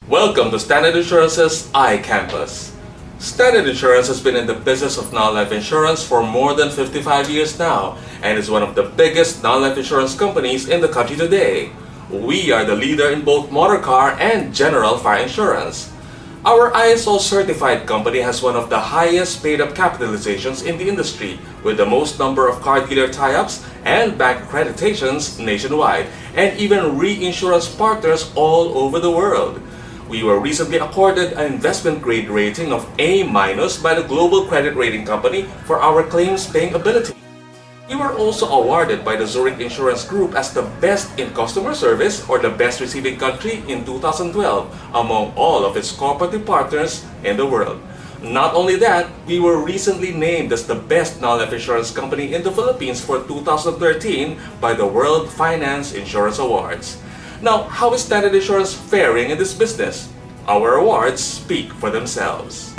Welcome to Standard Insurance's iCampus. Standard Insurance has been in the business of non-life insurance for more than 55 years now and is one of the biggest non-life insurance companies in the country today. We are the leader in both motor car and general fire insurance. Our ISO certified company has one of the highest paid-up capitalizations in the industry, with the most number of car dealer tie-ups and bank accreditations nationwide, and even reinsurance partners all over the world. We were recently accorded an investment grade rating of A- by the Global Credit Rating Company for our claims paying ability. We were also awarded by the Zurich Insurance Group as the best in customer service or the best receiving country in 2012 among all of its cooperative partners in the world. Not only that, we were recently named as the best non-life insurance company in the Philippines for 2013 by the World Finance Insurance Awards. Now, how is Standard Insurance faring in this business? Our awards speak for themselves.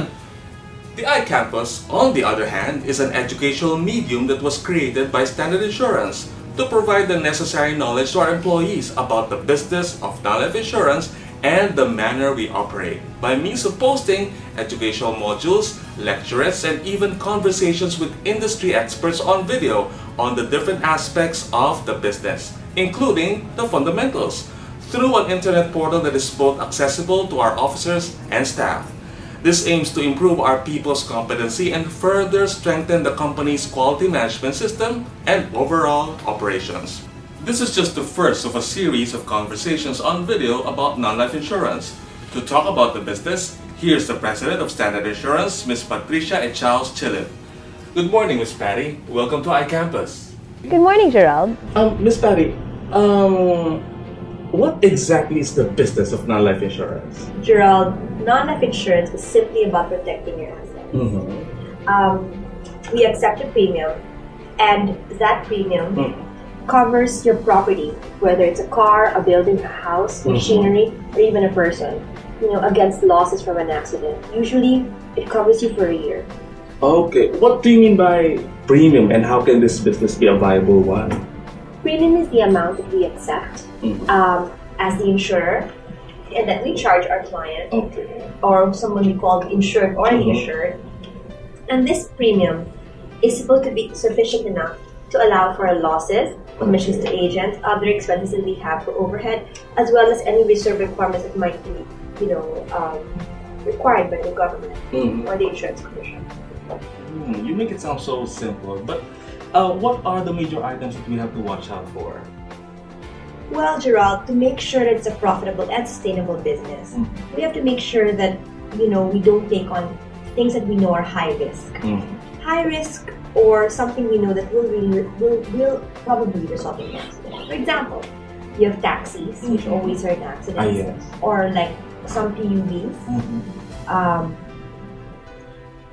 The iCampus, on the other hand, is an educational medium that was created by Standard Insurance to provide the necessary knowledge to our employees about the business of non-life insurance and the manner we operate by means of posting educational modules, lectures, and even conversations with industry experts on video on the different aspects of the business, including the fundamentals, through an internet portal that is both accessible to our officers and staff. This aims to improve our people's competency and further strengthen the company's quality management system and overall operations. This is just the first of a series of conversations on video about non-life insurance. To talk about the business, here's the president of Standard Insurance, Ms. Patricia Echaos Chilip. Good morning, Ms. Patty. Welcome to iCampus. Good morning, Gerald. Ms. Patty, what exactly is the business of non-life insurance? Gerald, non-life insurance is simply about protecting your assets. We accept a premium, and that premium covers your property, whether it's a car, a building, a house, machinery, or even a person, against losses from an accident. Usually, it covers you for a year. Okay, what do you mean by premium, and how can this business be a viable one? Premium is the amount that we accept as the insurer and that we charge our client or someone we call the insured or the insured. And this premium is supposed to be sufficient enough to allow for losses, commissions to agents, other expenses that we have for overhead, as well as any reserve requirements that might be, required by the government or the insurance commission. You make it sound so simple, but what are the major items that we have to watch out for? Well, Gerald, to make sure that it's a profitable and sustainable business, we have to make sure that, we don't take on things that we know are high risk. High risk or something we know that will probably result in an accident. For example, you have taxis, which always are in accidents, or like some PUVs,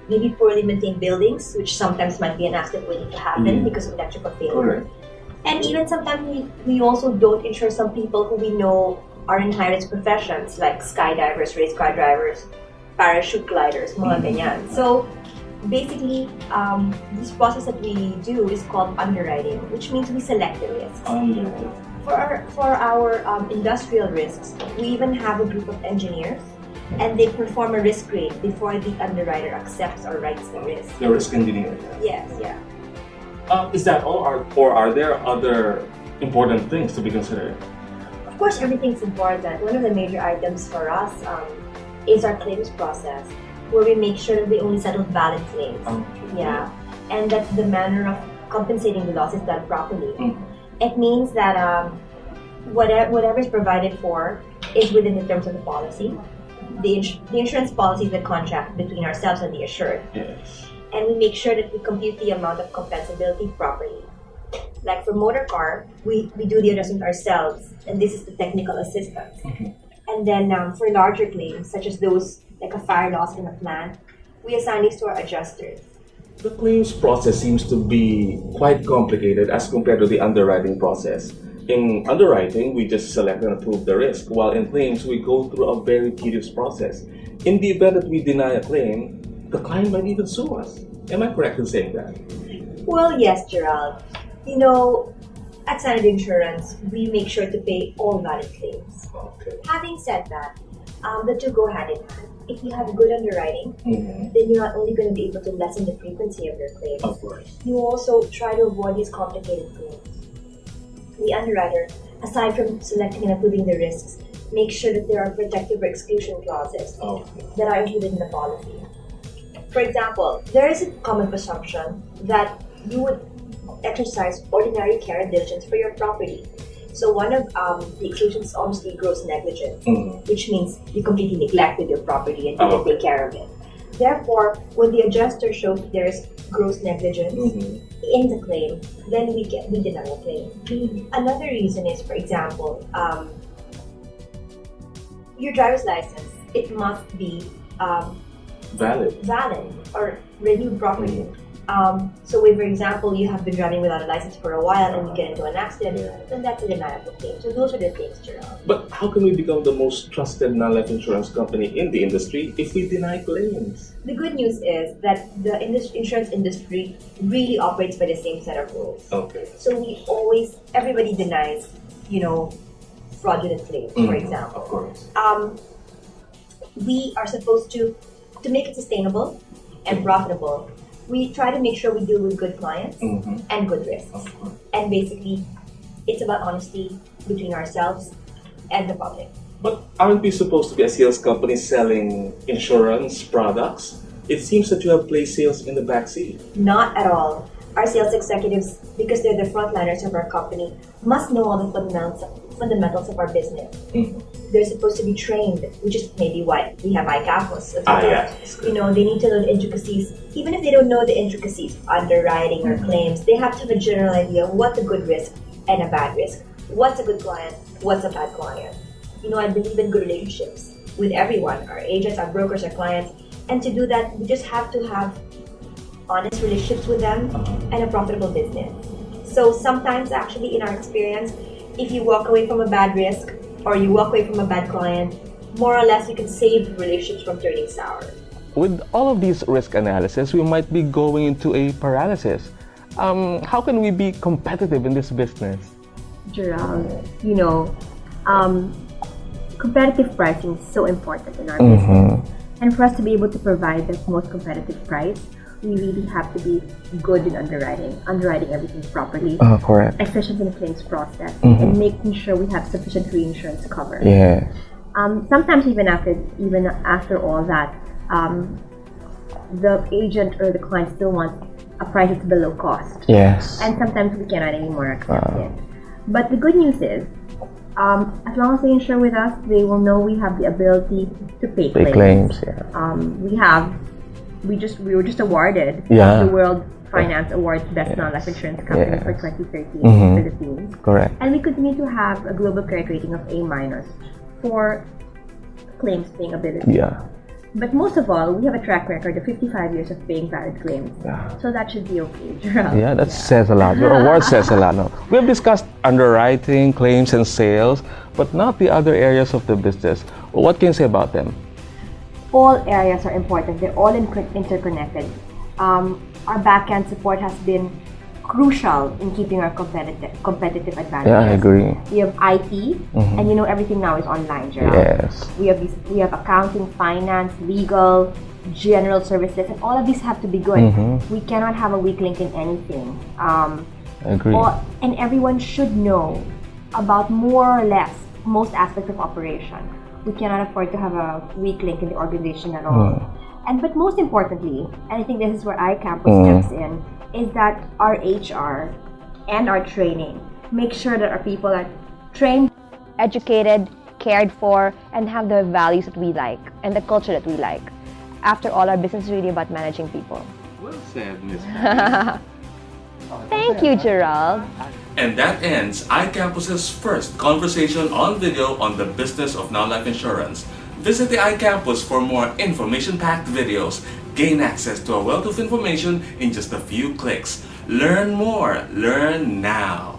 maybe poorly maintained buildings, which sometimes might be an accident waiting to happen because of electrical failure. And even sometimes we also don't insure some people who we know are in high-risk professions like skydivers, race car drivers, parachute gliders, mga ganyan. So basically, this process that we do is called underwriting, which means we select the risks. For our industrial risks, we even have a group of engineers, and they perform a risk grade before the underwriter accepts or writes the risk. The risk engineer. Yes, yeah. Is that all, or are there other important things to be considered? Of course, everything's important. One of the major items for us is our claims process, where we make sure that we only settle valid claims. Yeah, and that the manner of compensating the loss is done properly. It means that whatever is provided for is within the terms of the policy. The insurance policy is the contract between ourselves and the assured. And we make sure that we compute the amount of compensability properly. Like for motor car, we do the adjustment ourselves, and this is the technical assistance. And then for larger claims, such as those like a fire loss in a plant, we assign these to our adjusters. The claims process seems to be quite complicated as compared to the underwriting process. In underwriting, we just select and approve the risk, while in claims, we go through a very tedious process. In the event that we deny a claim, the client might even sue us. Am I correct in saying that? Well, yes, Gerald. At Standard Insurance, we make sure to pay all valid claims. Having said that, The two go hand in hand. If you have good underwriting, then you're not only going to be able to lessen the frequency of your claims. Of course. You also try to avoid these complicated claims. The underwriter, aside from selecting and approving the risks, makes sure that there are protective or exclusion clauses that are included in the policy. For example, there is a common presumption that you would exercise ordinary care and diligence for your property. So one of the exclusions is obviously gross negligence, which means you completely neglected your property and didn't take care of it. Therefore, when the adjuster shows there is gross negligence in the claim, then we deny the claim. Another reason is, for example, your driver's license. It must be valid or renewed properly. So if, for example, you have been driving without a license for a while and you get into an accident, then that's a deniable claim. So those are the things, Gerald. But how can we become the most trusted non-life insurance company in the industry if we deny claims? The good news is that the insurance industry really operates by the same set of rules. Okay. So everybody denies, fraudulent claims, for example. Of course. We are supposed to make it sustainable and profitable. We try to make sure we deal with good clients and good risks. And basically, it's about honesty between ourselves and the public. But aren't we supposed to be a sales company selling insurance products? It seems that you have placed sales in the backseat. Not at all. Our sales executives, because they're the frontliners of our company, must know all the fundamentals of our business. They're supposed to be trained, which is maybe why we have iCampus. They need to know the intricacies. Even if they don't know the intricacies of underwriting or claims, they have to have a general idea of what's a good risk and a bad risk. What's a good client? What's a bad client? I believe in good relationships with everyone, our agents, our brokers, our clients. And to do that, we just have to have honest relationships with them and a profitable business. So sometimes, actually, in our experience, if you walk away from a bad risk or you walk away from a bad client, more or less you can save relationships from turning sour. With all of these risk analysis, we might be going into a paralysis. How can we be competitive in this business? Gerald, competitive pricing is so important in our business. And for us to be able to provide the most competitive price, we really have to be good in underwriting everything properly. Correct. Especially in the claims process, and making sure we have sufficient reinsurance cover. Yeah. Sometimes even after all that, the agent or the client still wants a price that's below cost. Yes. And sometimes we cannot anymore accept it. But the good news is, as long as they insure with us, they will know we have the ability to pay claims. We were just awarded the World Finance Awards Best Non-Life Insurance Company for 2013 in the Philippines. Correct. And we continue to have a global credit rating of A- for claims paying ability. Yeah. But most of all, we have a track record of 55 years of paying valid claims. Yeah. So that should be okay, Gerald. Yeah, that says a lot. Your award says a lot. No? We have discussed underwriting, claims, and sales, but not the other areas of the business. What can you say about them? All areas are important. They're all interconnected. Our back-end support has been crucial in keeping our competitive advantage. Yeah, I agree. We have IT, and everything now is online, Gerald. Yes. We have accounting, finance, legal, general services, and all of these have to be good. We cannot have a weak link in anything. I agree. And everyone should know about more or less most aspects of operation. We cannot afford to have a weak link in the organization at all. But most importantly, and I think this is where iCampus steps in, is that our HR and our training make sure that our people are trained, educated, cared for, and have the values that we like and the culture that we like. After all, our business is really about managing people. Well said, Miss. Thank you, Gerald. And that ends iCampus's first conversation on video on the business of non-life insurance. Visit the iCampus for more information-packed videos. Gain access to a wealth of information in just a few clicks. Learn more. Learn now.